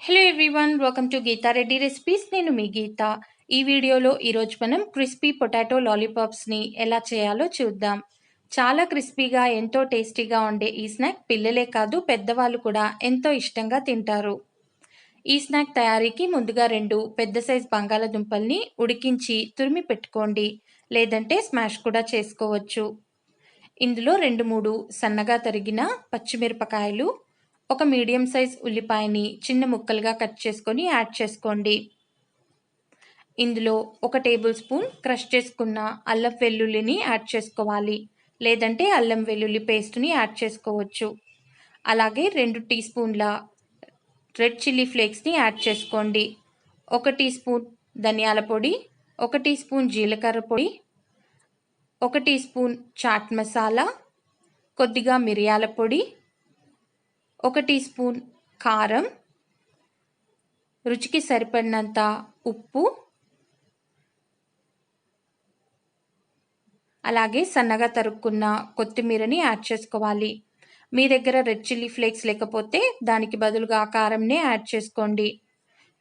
Hello everyone, welcome to Geetha Reddy recipes. నేను మీ గీత. ఈ వీడియోలో ఈరోజు మనం క్రిస్పీ పొటాటో లాలీపాప్స్ని ఎలా చేయాలో చూద్దాం. చాలా క్రిస్పీగా ఎంతో టేస్టీగా ఉండే ఈ స్నాక్ పిల్లలే కాదు పెద్దవాళ్ళు కూడా ఎంతో ఇష్టంగా తింటారు. ఈ స్నాక్ తయారీకి ముందుగా 2 పెద్ద సైజ్ బంగాళదుంపల్ని ఉడికించి తురిమి పెట్టుకోండి, లేదంటే స్మాష్ కూడా చేసుకోవచ్చు. ఇందులో 2-3 సన్నగా తరిగిన పచ్చిమిరపకాయలు, ఒక మీడియం సైజ్ ఉల్లిపాయని చిన్న ముక్కలుగా కట్ చేసుకొని యాడ్ చేసుకోండి. ఇందులో 1 టేబుల్ స్పూన్ క్రష్ చేసుకున్న అల్లం వెల్లుల్లిని యాడ్ చేసుకోవాలి, లేదంటే అల్లం వెల్లుల్లి పేస్ట్ని యాడ్ చేసుకోవచ్చు. అలాగే 2 టీ స్పూన్ల రెడ్ చిల్లీ ఫ్లేక్స్ని యాడ్ చేసుకోండి. 1 టీ స్పూన్ ధనియాల పొడి, 1 టీ స్పూన్ జీలకర్ర పొడి, 1 టీ స్పూన్ చాట్ మసాలా, కొద్దిగా మిరియాల పొడి, 1 టీ స్పూన్ కారం, రుచికి సరిపడినంత ఉప్పు, అలాగే సన్నగా తరుక్కున్న కొత్తిమీరని యాడ్ చేసుకోవాలి. మీ దగ్గర రెడ్ చిల్లీ ఫ్లేక్స్ లేకపోతే దానికి బదులుగా కారంనే యాడ్ చేసుకోండి.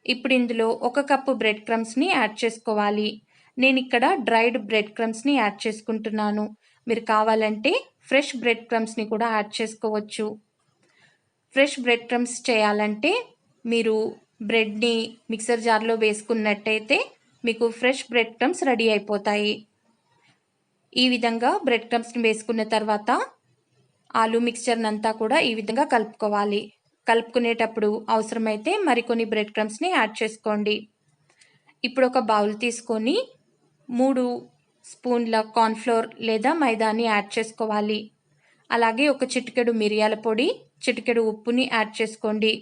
ఇప్పుడు ఇందులో 1 కప్పు బ్రెడ్ క్రమ్స్ని యాడ్ చేసుకోవాలి. నేను ఇక్కడ డ్రైడ్ బ్రెడ్ క్రమ్స్ని యాడ్ చేసుకుంటున్నాను. మీరు కావాలంటే ఫ్రెష్ బ్రెడ్ క్రమ్స్ని కూడా యాడ్ చేసుకోవచ్చు. ఫ్రెష్ బ్రెడ్ క్రమ్స్ చేయాలంటే మీరు బ్రెడ్ని మిక్సర్ జార్లో వేసుకున్నట్టయితే మీకు ఫ్రెష్ బ్రెడ్ క్రమ్స్ రెడీ అయిపోతాయి. ఈ విధంగా బ్రెడ్ క్రమ్స్ని వేసుకున్న తర్వాత ఆలూ మిక్స్చర్ని అంతా కూడా ఈ విధంగా కలుపుకోవాలి. కలుపుకునేటప్పుడు అవసరమైతే మరికొన్ని బ్రెడ్ క్రమ్స్ని యాడ్ చేసుకోండి. ఇప్పుడు ఒక బౌల్ తీసుకొని 3 స్పూన్ల కార్న్ఫ్లోర్ లేదా మైదాని యాడ్ చేసుకోవాలి. అలాగే ఒక చిటికెడు మిరియాల పొడి, చిటికెడు ఉప్పుని యాడ్ చేసుకోండి.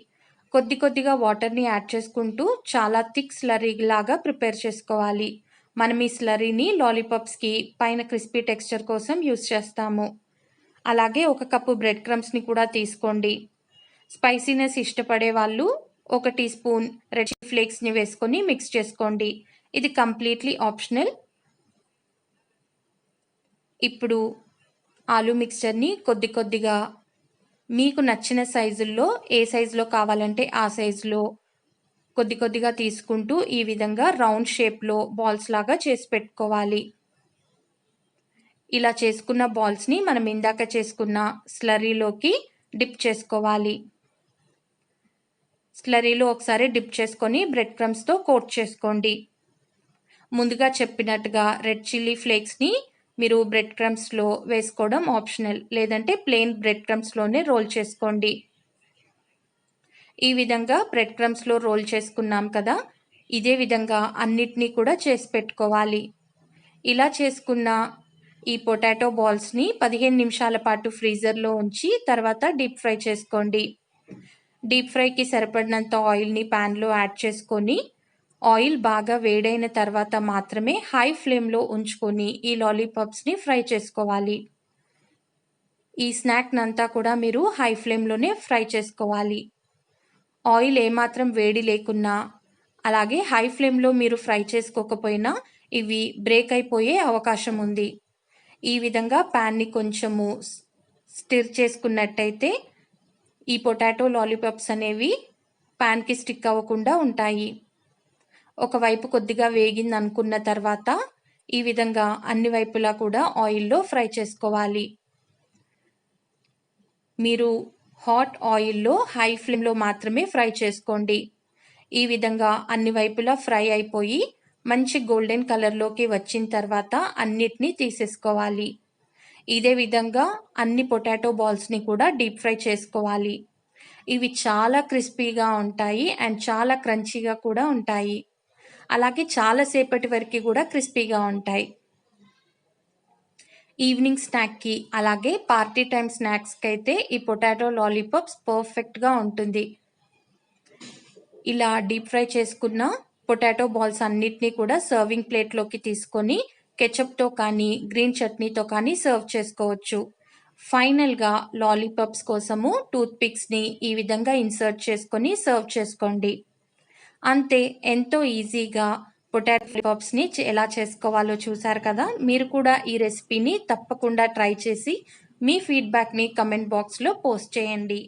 కొద్దిగా వాటర్ని యాడ్ చేసుకుంటూ చాలా థిక్ స్లర్రీ లాగా ప్రిపేర్ చేసుకోవాలి. మనం ఈ స్లర్రీని లాలీపాప్స్కి పైన క్రిస్పీ టెక్స్చర్ కోసం యూస్ చేస్తాము. అలాగే 1 కప్పు బ్రెడ్ క్రమ్స్ని కూడా తీసుకోండి. స్పైసీనెస్ ఇష్టపడే వాళ్ళు 1 టీ స్పూన్ రెడ్ చిల్లీ ఫ్లేక్స్ని వేసుకొని మిక్స్ చేసుకోండి. ఇది కంప్లీట్లీ ఆప్షనల్. ఇప్పుడు ఆలూ మిక్స్చర్ని కొద్దిగా మీకు నచ్చిన సైజుల్లో, ఏ సైజులో కావాలంటే ఆ సైజులో కొద్దిగా తీసుకుంటూ ఈ విధంగా రౌండ్ షేప్లో బాల్స్ లాగా చేసి పెట్టుకోవాలి. ఇలా చేసుకున్న బాల్స్ని మనం ఇందాక చేసుకున్న స్లర్రీలోకి డిప్ చేసుకోవాలి. స్లర్రీలో ఒకసారి డిప్ చేసుకొని బ్రెడ్ క్రమ్స్తో కోట్ చేసుకోండి. ముందుగా చెప్పినట్టుగా రెడ్ చిల్లీ ఫ్లేక్స్ని మీరు బ్రెడ్ క్రమ్స్లో వేసుకోవడం ఆప్షనల్, లేదంటే ప్లెయిన్ బ్రెడ్ క్రమ్స్లోనే రోల్ చేసుకోండి. ఈ విధంగా బ్రెడ్ క్రమ్స్లో రోల్ చేసుకున్నాం కదా, ఇదే విధంగా అన్నిటినీ కూడా చేసి పెట్టుకోవాలి. ఇలా చేసుకున్న ఈ పొటాటో బాల్స్ని 15 నిమిషాల పాటు ఫ్రీజర్లో ఉంచి తర్వాత డీప్ ఫ్రై చేసుకోండి. డీప్ ఫ్రైకి సరిపడినంత ఆయిల్ని ప్యాన్లో యాడ్ చేసుకొని ఆయిల్ బాగా వేడైన తర్వాత మాత్రమే హై ఫ్లేమ్లో ఉంచుకొని ఈ లాలీపాప్స్ని ఫ్రై చేసుకోవాలి. ఈ స్నాక్నంతా కూడా మీరు హై ఫ్లేమ్లోనే ఫ్రై చేసుకోవాలి. ఆయిల్ ఏమాత్రం వేడి లేకున్నా, అలాగే హై ఫ్లేమ్లో మీరు ఫ్రై చేసుకోకపోయినా ఇవి బ్రేక్ అయిపోయే అవకాశం ఉంది. ఈ విధంగా ప్యాన్ని కొంచెము స్టిర్ చేసుకున్నట్టయితే ఈ పొటాటో లాలీపాప్స్ అనేవి ప్యాన్కి స్టిక్ అవ్వకుండా ఉంటాయి. ఒకవైపు కొద్దిగా వేగింది అనుకున్న తర్వాత ఈ విధంగా అన్ని వైపులా కూడా ఆయిల్లో ఫ్రై చేసుకోవాలి. మీరు హాట్ ఆయిల్లో హై ఫ్లేమ్లో మాత్రమే ఫ్రై చేసుకోండి. ఈ విధంగా అన్ని వైపులా ఫ్రై అయిపోయి మంచి గోల్డెన్ కలర్లోకి వచ్చిన తర్వాత అన్నిటినీ తీసేసుకోవాలి. ఇదే విధంగా అన్ని పొటాటో బాల్స్ని కూడా డీప్ ఫ్రై చేసుకోవాలి. ఇవి చాలా క్రిస్పీగా ఉంటాయి అండ్ చాలా క్రంచీగా కూడా ఉంటాయి. అలాగే చాలాసేపటి వరకు కూడా క్రిస్పీగా ఉంటాయి. ఈవినింగ్ స్నాక్కి అలాగే పార్టీ టైం స్నాక్స్కి అయితే ఈ పొటాటో లాలీపాప్స్ పర్ఫెక్ట్గా ఉంటుంది. ఇలా డీప్ ఫ్రై చేసుకున్న పొటాటో బాల్స్ అన్నిటినీ కూడా సర్వింగ్ ప్లేట్లోకి తీసుకొని కెచప్తో కానీ గ్రీన్ చట్నీతో కానీ సర్వ్ చేసుకోవచ్చు. ఫైనల్గా లాలీపాప్స్ కోసము టూత్పిక్స్ని ఈ విధంగా ఇన్సర్ట్ చేసుకొని సర్వ్ చేసుకోండి. అంతే, ఎంతో ఈజీగా పొటాటో లాలీపాప్స్ని ఎలా చేసుకోవాలో చూసారు కదా. మీరు కూడా ఈ రెసిపీని తప్పకుండా ట్రై చేసి మీ ఫీడ్బ్యాక్ని కమెంట్ బాక్స్లో పోస్ట్ చేయండి.